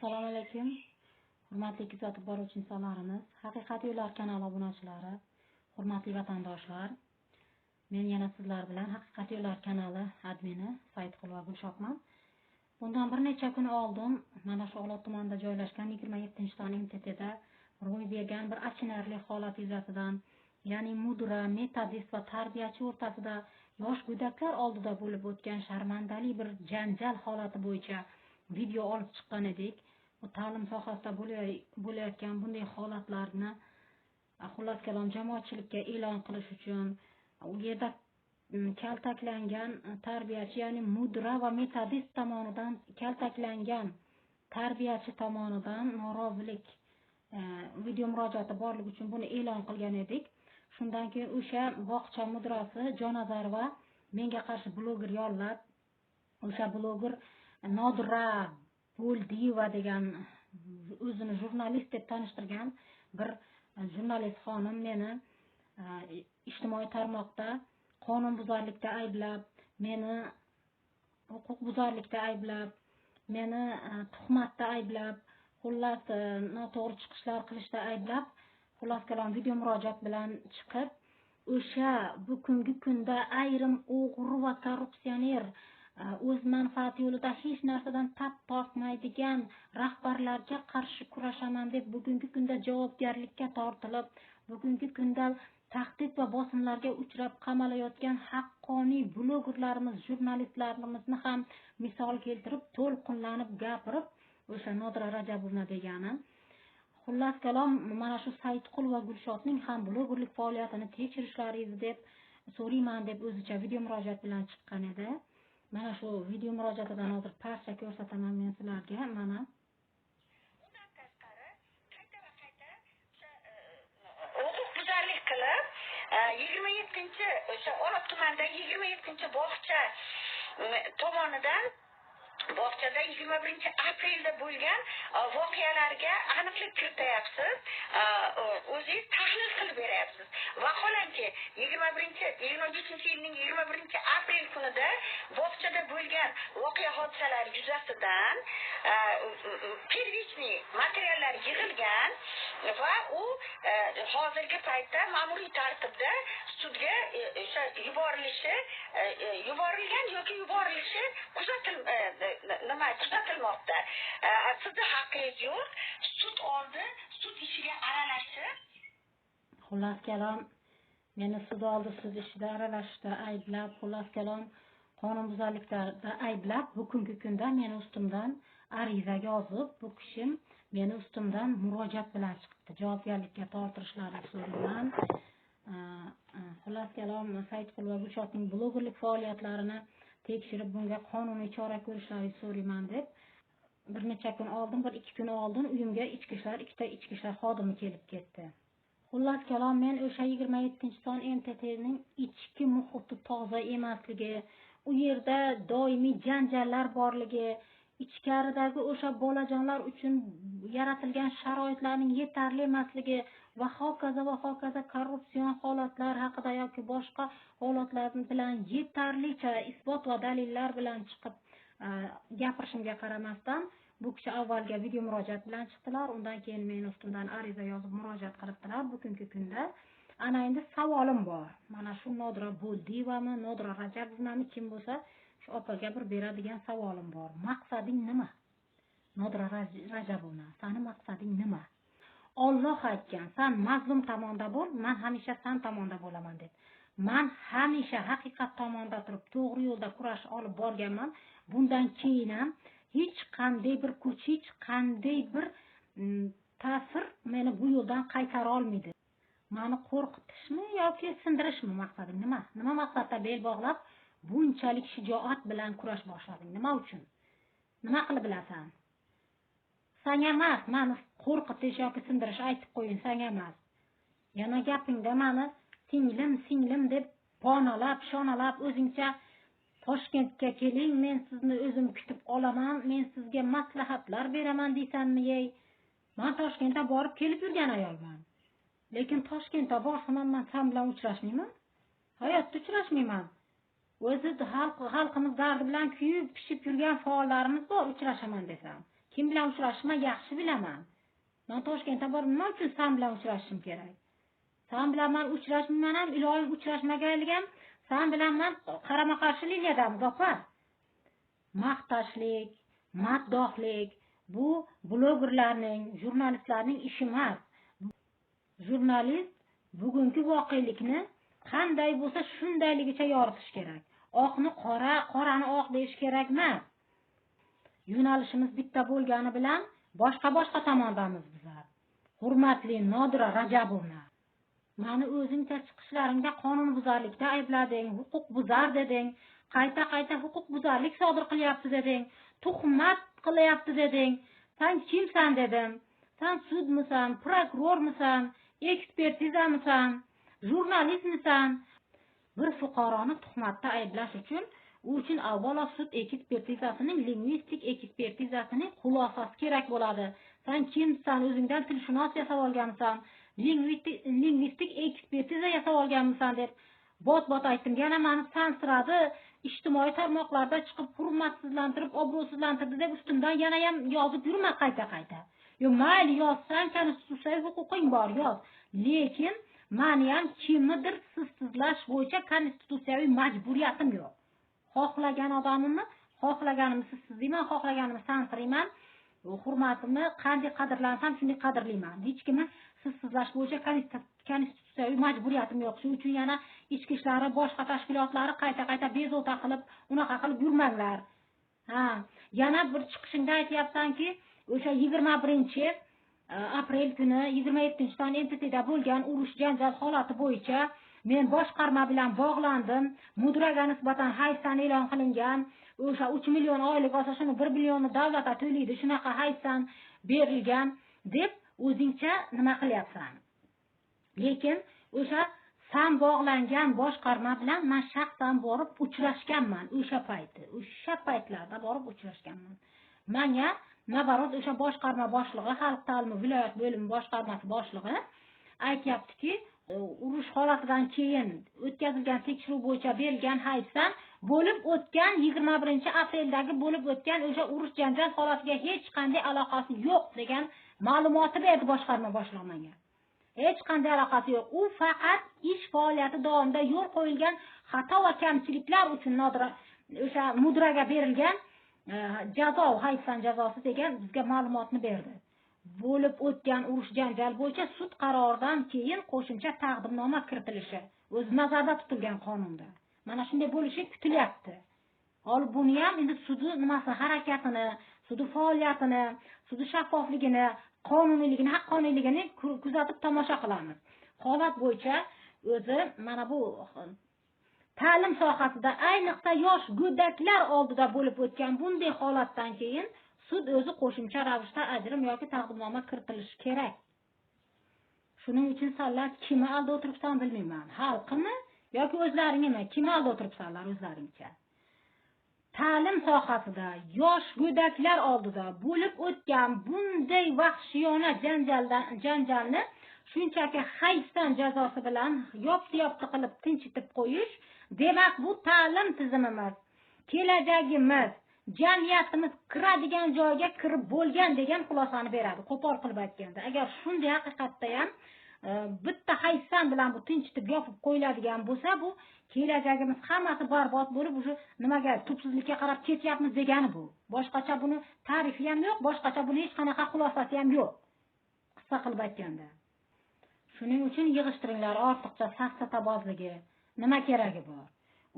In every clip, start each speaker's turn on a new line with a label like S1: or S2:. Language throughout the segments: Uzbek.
S1: Assalomu alaykum. Hurmatli kuzatib boruvchi insonlarimiz, Haqiqat yo'llar kanali obunachilari, hurmatli vatandoshlar. Men yana sizlar bilan Haqiqat yo'llar kanali admini Saidqulova Gulshoqman. Bundan bir necha kun oldin mana shu Olot tumanida joylashgan 27-ton MTTda ro'y bergan bir achinarli holat yuzasidan, ya'ni mudira, metodist va tarbiyachi o'rtasida yosh go'daklar oldida bo'lib o'tgan sharmandali bir janjal holati bo'yicha video olib chiqqan edik. Bu ta'lim sohasida bo'layotgan bunday holatlarni xullas kalom jamoatchilikka e'lon qilish uchun u yerda kaltaklangan tarbiyachi, ya'ni mudira va metodist tomonidan kaltaklangan tarbiyachi tomonidan norozilik video murojaati borligi uchun buni e'lon qilgan edik. Shundan keyin o'sha bog'cha mudirasi Jonazarova menga qarshi bloger yollab, o'sha bloger Nodira Bo'ldiyeva degan o'zini jurnalist deb tanishtirgan bir jurnalist xonim meni ijtimoiy tarmoqda qonunbuzarlikda ayblab, meni huquqbuzarlikda ayblab, meni tuhmatda ayblab, xullas noto'g'ri chiqishlar qilishda ayblab, xullas kalom video murojaat bilan chiqib, o'sha bugungi kunda ayrim o'g'ri va korrupsioner, o'z manfaati yo'lida hech narsadan tap tortmaydigan rahbarlarga qarshi kurashaman deb bugungi kunda javobgarlikka tortilib, bugungi kunda tahdid va bosimlarga uchrab qamalayotgan haqqoniy blogerlarimiz, jurnalistlarimizni ham misol keltirib, to'lqinlanib gapirib, o'sha Nodira Rajabovna degani. Xullas kalom, mana shu Saidqulova Gulshoqning ham blogerlik faoliyatini tekshirishlaringizni deb so'rayman deb o'zicha video murojaat bilan chiqqan edi. Mana shu video murojaatidan hozir parcha ko'rsataman men sizlarga. Mana
S2: undan tashqari qayta va qayta huquqbuzarlik qilib 27 o'sha Olot tumanida 27 bog'cha tomonidan bog'chada 21 aprelda bo'lgan voqealarga aniqlik kirityapsiz, o'zingiz tahlil qilib beryapsiz. Vaholanki 27 yilning 21 aprel kunida bog'chada bo'lgan voqea hodisalar yuzasidan первичный materiallar yig'ilgan va u hozirgi paytda ma'muriy tartibda sudga yuborilgan yoki yuborilishi kuzatilmoqda. Sizni haqqingiz yo'q, sud oldi, sud ishiga aralashib.
S1: Xullas kalom, meni sud oldi, sud ishida aralashishda ayblab, xullas kalom qonunbuzarlikda ayblab, bugungi kunda meni ustimdan ariza yozib, bu kishim meni ustimdan murojaat bilan chiqibdi. Javobgarlikka tortirishlarini so'rayman. Xullas kalom, Saidqulova Gulshoqning blogerlik faoliyatlarini tekshirib, bunga qonuniy chora ko'rishlarini so'rayman deb bir necha kun oldin, bir 2 kun oldin uyimga ikkita ichki ishlar xodimi kelib ketdi. Xullas kalom, men o'sha 27-ton MTTning ichki muhiti toza emasligi, u yerda doimiy janjallar borligi, ichkaridagi o'sha bolajonlar uchun yaratilgan sharoitlarning yetarli emasligi va hokazo korrupsion holatlar haqida yoki boshqa holatlar bilan yetarlicha isbot va dalillar bilan chiqib gapirishimga qaramasdan, bu kishi avvalga video murojaat bilan chiqdilar, undan keyin men ustimdan ariza yozib murojaat qilibdilar. Bugungi kunda ana endi savolim bor. Mana shu Nodira Bo'ldiyevami, Nodira Rajabovnami, kim bo'lsa, shu opaga bir beradigan savolim bor. Maqsading nima? Nodira Rajabovna, seni maqsading nima? Alloh aytgan, sen mazlum tomonda bo'l, men hamisha sen tomonda bo'laman deb. Men hamisha haqiqat tomonda turib, to'g'ri yo'lda kurash olib borganman. Bundan keyin ham hech qanday bir kuch, hech qanday bir ta'sir meni bu yo'ldan qaytara olmaydi. Meni qo'rqitishmi yoki sindirishmi maqsading nima? Nima maqsadda bel bog'lab bunchalik shijoat bilan kurash boshlading? Nima uchun? Nima qilib bilasan? Sen emas, meni qo'rqitish yoki sindirish aytib qo'ying, sen emas. Yana gapingda meni singlim deb bonalab, shonalab, o'zingcha Toshkentga keling, men sizni o'zim kutib olaman, men sizga maslahatlar beraman deysanmi, ey? Men Toshkentga borib kelib yurgan ayolman. Lekin Toshkentga borsam men sen bilan uchrashmayman. Hayotda uchrashmayman. O'zi xalqimiz dardi bilan kuyib pishib yurgan faollarimiz bor, uchrashaman desam. Kim bilan uchrashishimni yaxshi bilaman. Men Toshkentda bor, nima uchun sen bilan uchrashishim kerak? Sen bilan men uchrashmayman ham, iloyim uchrashmaganligim, sen bilan men qarama-qarshilik edamiz, opa. Maqtashlik, maddohlik bu blogerlarning, jurnalistlarning ishi emas. Jurnalist bugungi voqelikni qanday bo'lsa shundayligicha yoritish kerak. Oqni qora, qorani oq deyish kerak emas. Yo'nalishimiz bitta bo'lgani bilan boshqa tomondamiz bizlar. Hurmatli Nodira Rajabovna, meni o'zingcha chiqishlaringda qonunbuzarlikda ayblading, huquqbuzar deding, qayta huquqbuzarlik sodir qilyapti deding, tuhmat qilyapti deding. Sen kimsan dedim. Sen sudmisan, prokurormisan, ekspertizamisan, jurnalistmisan? Bir fuqaroni tuhmatda ayblash uchun avvalo sud ekspertizasining, lingvistik ekspertizasining xulosasi kerak bo'ladi. Sen kimsan? O'zingdan tilshunos yasab olganmisan? Lingvistik ekspertiza yasab olganmisan deb bot aytdim. Yana meni sansiradi, ijtimoiy tarmoqlarda chiqib hurmatsizlantirib, obro'sizlantirdi deb ustimdan yana ham yozib yurma qayta. Yo, mayli yozsan, konstitutsiyaviy huquqing bor, yoz. Lekin meni ham kimnidir sizsizlash bo'yicha konstitutsiyaviy majburiyatim yo'q. Xohlagan odamimni, xohlaganimni sizsizlayman, xohlaganimni sansirayman. Hurmatimni qanday qadrlansam shunday qadrlayman. Hech kimni sizsizlash bo'yicha konstitutsiyaviy majburiyatim yo'q. Shuning uchun yana ichki ishlari, boshqa tashkilotlari qayta bezovta qilib, unaqa qilib yurmanglar. Yana bir chiqishingda aytyapsanki, o'sha 21-aprel kuni 27-dan NTTda bo'lgan urush janjal holati bo'yicha men boshqarma bilan bog'landim. Mudiraga nisbatan hayfsan e'lon qilingan. O'sha 3 million oylik olsa shuni 1 millionni davlatga to'laydi. Shunaqa hayfsan berilgan deb o'zingcha nima qilyapsan. Lekin o'sha sen bog'langan boshqarma bilan men shaxsan borib uchrashganman o'sha paytlarda borib uchrashganman. Menga nabarot o'sha boshqarma boshlig'i, xalq ta'limi viloyat bo'limi boshqarmasi boshlig'i aytayaptiki, urush holatidan keyin o'tkazilgan tekshiruv bo'yicha berilgan hayfsan bo'lib o'tgan 21-apreldagi bo'lib o'tgan o'sha urush janjal holatiga hech qanday aloqasi yo'q degan ma'lumoti berdi boshqarma boshlig'i menga. Hech qanday aloqasi yo'q. U faqat ish faoliyati davomida yo'l qo'yilgan xato va kamchiliklar uchun o'sha mudiraga berilgan jazo, hayfsan jazosi degan bizga ma'lumotni berdi. Bo'lib o'tgan urush janjal bo'yicha sud qaroridan keyin qo'shimcha taqdimnoma kiritilishi o'z nazarda tutilgan qonunda. Mana shunday bo'lishi kutilyapti. Hol buni ham endi sudi nimasi harakatini, sudi faoliyatini, sudi shaffofligini, qonuniyligini, haqqoniyligini kuzatib tomosha qilamiz. Holat bo'yicha o'zi mana bu ta'lim sohasida ayniqsa yosh go'daklar oldida bo'lib o'tgan bunday holatdan keyin sud o'zi qo'shimcha ravishda ajrim yoki taqdimnoma kiritilishi kerak. Shuning uchun senlar kimni aldab o'tiribsan bilmayman. Xalqimi yoki o'zlaringmi? Kimni aldab o'tiribsanlar o'zlaringcha? Ta'lim sohasida yosh go'daklar oldida bo'lib o'tgan bunday vahshiyona janjalni shunchaki hayfsan jazosi bilan yopti qilib tinchitib qo'yish, demak bu ta'lim tizimimiz, kelajagimiz, jamiyatimiz kiradigan joyga kirib bo'lgan degan xulosani beradi, qo'pol qilib aytganda. Agar shunday haqiqatda ham bitta hayfsan bilan bu tinchitib yopib qo'yiladigan bo'lsa, bu kelajagimiz hammasi barbod bo'lib, o'sha nimaga tubsizlikka qarab ketyapmiz degani bu. Boshqacha buni ta'rifi ham yo'q, boshqacha buni hech qanaqa xulosasi ham yo'q. Qisqa qilib aytganda. Shuning uchun yig'ishtiringlar ortiqcha safsatabozligi, nima keragi bor?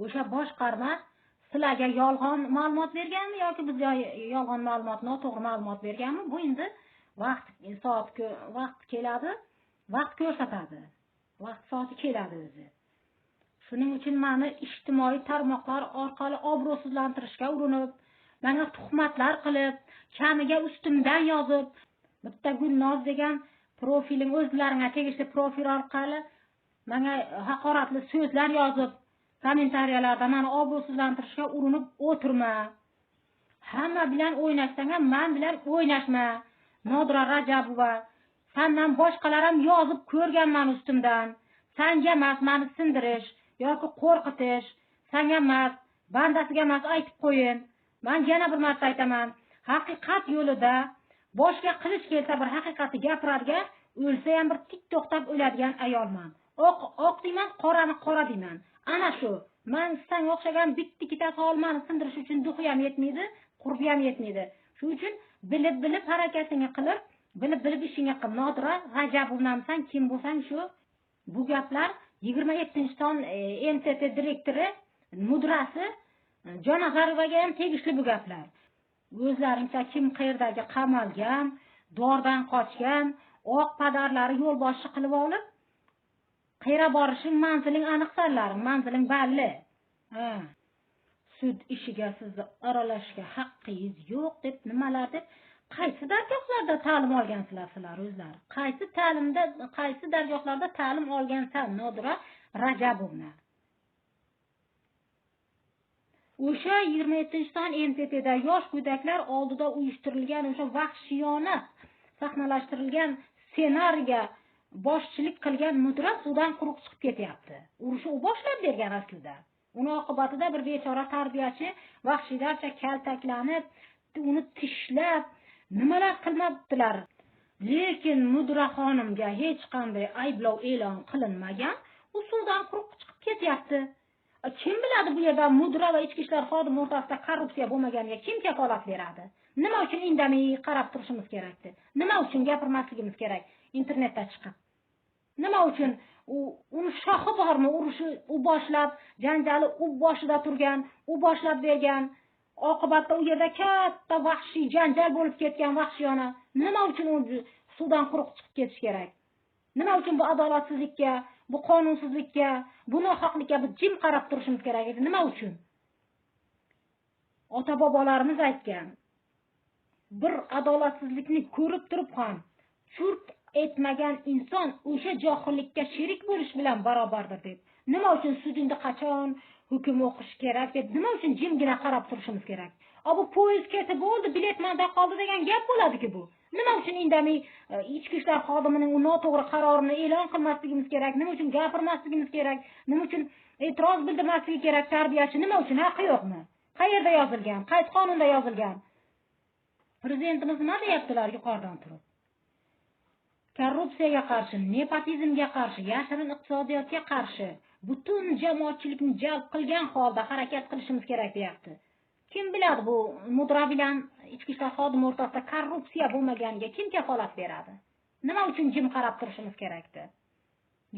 S1: O'sha boshqarma sizlarga yolg'on ma'lumot berganmi yoki bizga yolg'on ma'lumot, noto'g'ri ma'lumot berganmi? Bu endi vaqt keladi, vaqt ko'rsatadi. Vaqt soati keladi o'zi. Shuning uchun meni ijtimoiy tarmoqlar orqali obro'sizlantirishga urinib, menga tuhmatlar qilib, kamiga ustimdan yozib, bitta Gulnoz degan profiling o'zlaringga tegishli profil orqali menga haqoratli so'zlar yozib, kommentariyalarda meni obro'sizlantirishga urinib o'tirma. Hamma bilan o'ynashsang ham men bilan o'ynashma. Nodira Rajabova, sendan boshqalar ham yozib ko'rganman ustimdan. Senga emas meni sindirish yoki qo'rqitish, senga emas, bandasiga emas aytib qo'yin. Men yana bir marta aytaman. haqiqat yo'lida boshga qilich kelsa bir haqiqatni gapiradigan, o'lsa ham bir tik to'xtab o'ladigan ayolman. Oq deyman, qorani qora deyman. Ana shu. Men senga o'xshagan bitta-ikkita solmani sindirish uchun duxi ham yetmaydi, qurbi ham yetmaydi. Shuning uchun bilib harakatini qilib, bilib ishingga qil. Nodira Rajabovnamsan, kim bo'lsang shu. Bu gaplar 27-son NTT direktori, mudrasi Jonazarovaga ham tegishli bu gaplar. O'zlaringcha kim qayerdagi qamalgan, dordan qochgan, oq padarlari yo'l boshchi qilib olib, qayera borishing manziling aniqsanlar, manziling balli. Sud ishiga sizni aralashishga haqqingiz yo'q deb nimalar deb qaysi dargohlarda ta'lim olgansizlar sizlar o'zlari? Qaysi dargohlarda ta'lim olgansan Nodira Rajabovna? O'sha 27-son NTTda yosh go'daklar oldida uyushtirilgan o'sha vahshiyona sahnalashtirilgan ssenariyga boshchilik qilgan mudira suvdan quruq chiqib ketyapti. Urushni u boshlab bergan aslida. Uni oqibatida bir bechora tarbiyachi vahshiylarcha kaltaklanib, uni tishlab, nimalar qilmabdilar. Lekin mudira xonimga hech qanday ayblov e'lon qilinmagan, u suvdan quruq chiqib ketyapti. Kim biladi bu yerda mudira va ichki ishlar xodimi o'rtasida korrupsiya bo'lmaganiga kim kafolat beradi? Nima uchun indamay qarab turishimiz kerakdi? Nima uchun gapirmasligimiz kerak internetda chiqib? Nima uchun uni shohi bormi urushi u boshlab, janjali u boshida turgan, u boshlab bergan, oqibatda u yerda katta vahshiy janjal bo'lib ketgan vahshiyona. Nima uchun u suvdan quruq chiqib ketish kerak? Nima uchun bu adolatsizlikka, bu qonunsizlikka, bu nohaqlikka biz jim qarab turishimiz kerak edi? Nima uchun? Ota-bobolarimiz aytgan, bir adolatsizlikni ko'rib turib ham churq etmagan inson o'sha johillikka sherik bo'lish bilan barobardir deb. Nima uchun sudingda qachon hukm o'qish kerak deb, nima uchun jimgina qarab turishimiz kerak? Bu poyezd ketib bo'ldi, bilet manda qoldi degan gap bo'ladiki bu. Nima uchun indamay ichki ishlar xodimining noto'g'ri qarorini e'lon qilmasligimiz kerak? Nima uchun gapirmasligimiz kerak? Nima uchun e'tiroz bildirmasligi kerak tarbiyachi? Nima uchun haqqi yo'qmi? Qayerda yozilgan? Qaysi qonunda yozilgan? Prezidentimiz nima deyaptilar yuqoridan turib? Korrupsiyaga qarshi, nepotizmga qarshi, yashirin iqtisodiyotga qarshi butun jamoatchilikni jalb qilgan holda harakat qilishimiz kerak deyapti. Kim biladi bu mudira bilan ichki ishlar xodimi o'rtasida korrupsiya bo'lmaganiga kim kafolat beradi? Nima uchun jim qarab turishimiz kerakdi?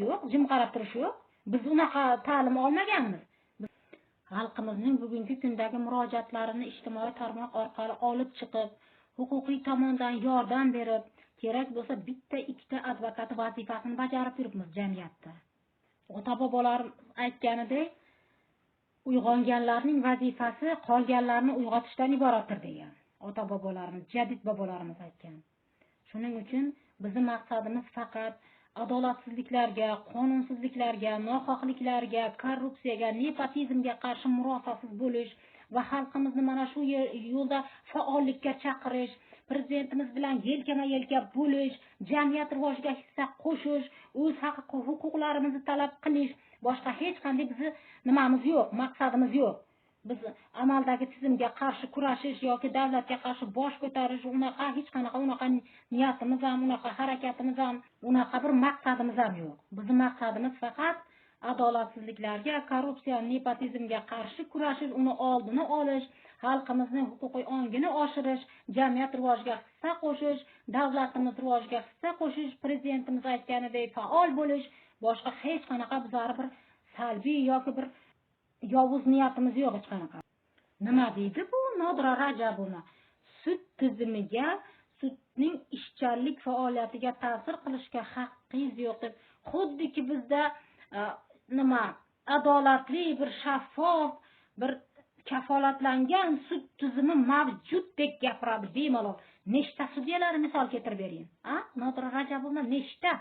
S1: Yo'q, jim qarab turish yo'q. Biz unaqa ta'lim olmaganmiz. Xalqimizning bugungi kundagi murojaatlarini ijtimoiy tarmoq orqali olib chiqib, huquqiy tomondan yordam berib, kerak bo'lsa bitta ikkita advokat vazifasini bajarib yuribmiz jamiyatda. Ota-bobolar aytganidek, uyg'onganlarning vazifasi qolganlarni uyg'otishdan iboratdir degan. Ota-bobolarimiz, jadid bobolarimiz aytgan. Shuning uchun bizning maqsadimiz faqat adolatsizliklarga, qonunsizliklarga, nohaqliklarga, korrupsiyaga, nepotizmga qarshi murosasiz bo'lish va xalqimizni mana shu yo'lda faollikka chaqirish, prezidentimiz bilan yelkama-yelka bo'lish, jamiyat rivojiga hissa qo'shish, o'z huquqlarimizni talab qilish, boshqa hech qanday bizni nimamiz yo'q, maqsadimiz yo'q. Biz amaldagi tizimga qarshi kurashish yoki davlatga qarshi bosh ko'tarish, unaqa hech qanaqa unaqa niyatimiz ham, unaqa harakatimiz ham, unaqa bir maqsadimiz ham yo'q. Bizning maqsadimiz faqat adolatsizliklarga, korrupsiya, nepotizmga qarshi kurashish, uni oldini olish, xalqimizning huquqiy ongini oshirish, jamiyat rivojiga hissa qo'shish, davlatimiz rivojiga hissa qo'shish, prezidentimiz aytganidek faol bo'lish, boshqa hech qanaqa bizlar bir salbiy yoki bir yovuz niyatimiz yo'q hech qanaqa. Nima deydi bu Nodira Rajabovna? Sud tizimiga, sudning ishchanlik faoliyatiga ta'sir qilishga haqqingiz yo'q deb, xuddiki bizda adolatli bir shaffof bir kafolatlangan sud tizimi mavjuddek gapiradi bemalol. Nechta sudyalarni misol keltirib bering. Nodira Rajabovna nechta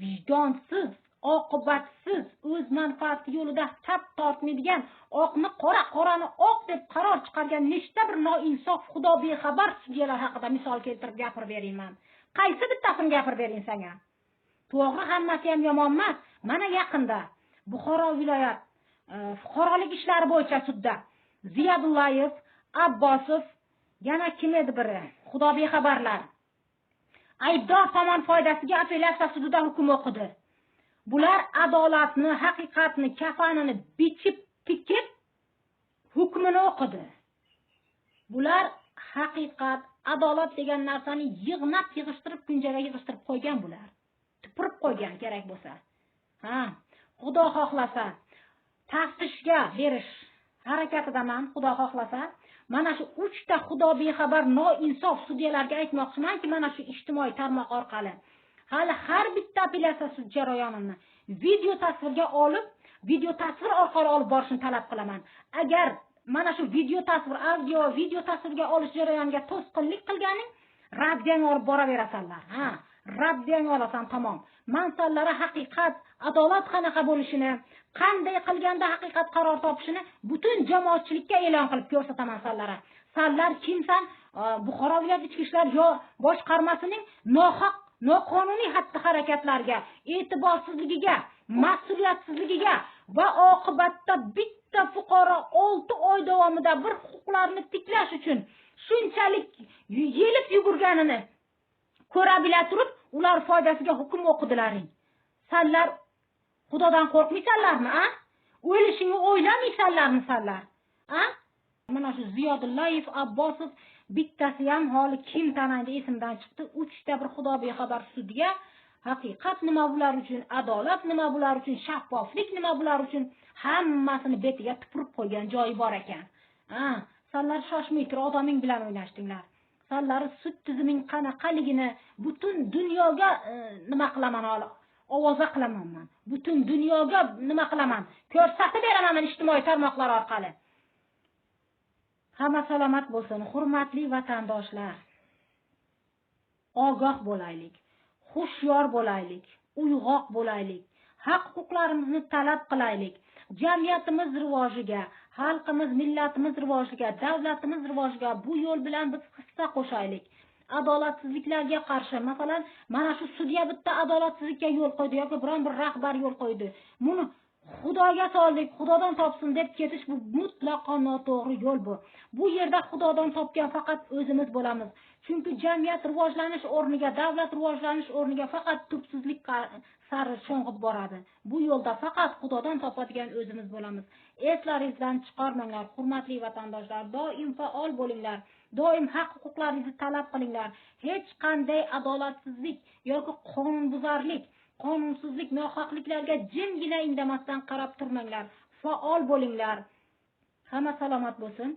S1: vijdonsiz, oqibatsiz, o'z manfaati yo'lida tap tortmaydigan, oqni qora, qorani oq deb qaror chiqargan nechta bir noinsof, xudo bexabar sudyalar haqida misol keltirib gapirib beringman. Qaysi bittasini gapirib bering senga? To'g'ri, hammasi ham yomon emas. Mana yaqinda Buxoro viloyat fuqarolik ishlari bo'yicha sudda Ziyadullayev, Abbosov Yana kim edi biri? Xudo bexabarlar. Aybdor tomon foydasiga apellyatsiya sudida hukm o'qidi. Bular adolatni, haqiqatni, kafanini bichib tikib hukmini o'qidi. Bular haqiqat, adolat degan narsani yig'ishtirib, kunjaga yig'ishtirib qo'ygan bular. Tupurib qo'ygan kerak bo'lsa. Xudo xohlasa taftishga berish harakatidaman, Xudo xohlasa. Mana shu 3 ta xudo bexabar noinsof sudyalarga aytmoqchimanki, mana shu ijtimoiy tarmoq orqali hali har bitta apellyatsiya sud jarayonini video tasvirga olib, video tasvir orqali olib borishni talab qilaman. Agar mana shu video tasvir, audio, video tasvirga olish jarayoniga to'sqinlik qilganing, raddiyang olib boraverasanlar. Raddiyang olasan, tamom. Mansallari haqiqat, adolat qanaqa bo'lishini, qanday qilganda haqiqat qaror topishini butun jamoatchilikka e'lon qilib ko'rsataman sanlar. Sanlar kimsan? Buxoro viloyat ichki ishlar boshqarmasining nohaq, noqonuniy xatti-harakatlarga, e'tiborsizligiga, mas'uliyatsizligiga va oqibatda bitta fuqaro 6 oy davomida bir huquqlarini tiklash uchun shunchalik yelib yugurganini ko'ra bila turib, ular foydasiga hukm o'qidilaring. Sanlar Xudodan qo'rqmaysanlarmi, o'lishingni o'ylamaysanlarmi sanlar? Mana shu Ziyodullayev, Abbosov bittasi ham holi kim tanaydi esimdan chiqdi. 3 ta bir xudo bexabar sudga haqiqat nima bular uchun, adolat nima bular uchun, shaffoflik nima bular uchun hammasini betiga tupurib qo'ygan joyi bor ekan. Sanlar shoshmay tur, odaming bilan o'ynashdinglar. Sanlar sud tiziming qanaqaligini butun dunyoga nima qilaman hali? Ovoza qilaman men. Butun dunyoga nima qilaman? Ko'rsatib beraman ijtimoiy tarmoqlar orqali. Hamma salomat bo'lsin, hurmatli vatandoshlar. Ogoh bo'laylik, xushyor bo'laylik, uyg'oq bo'laylik, haq-huquqlarimizni talab qilaylik. Jamiyatimiz rivojiga, xalqimiz, millatimiz rivojiga, davlatimiz rivojiga bu yo'l bilan biz hissa qo'shaylik. Adolatsizliklarga qarshi, masalan, mana shu sudya bitta adolatsizlikka yo'l qo'ydi yoki biron bir rahbar yo'l qo'ydi. Buni Xudoga soldik, Xudodan topsin deb ketish bu mutlaqo noto'g'ri yo'l bu. Bu yerda Xudodan topgan faqat o'zimiz bo'lamiz. Chunki jamiyat rivojlanish o'rniga, davlat rivojlanish o'rniga faqat tubsizlik sari sho'ng'ib boradi. Bu yo'lda faqat Xudodan topadigan o'zimiz bo'lamiz. Eslaringizdan chiqarmanglar, hurmatli vatandoshlar, doim faol bo'linglar. Doim haq-huquqlaringizni talab qilinglar. Hech qanday adolatsizlik yoki qonunbuzarlik, qonunsizlik, nohaqliklarga jimgina indamasdan qarab turmanglar. Faol bo'linglar. Hamma salomat bo'lsin.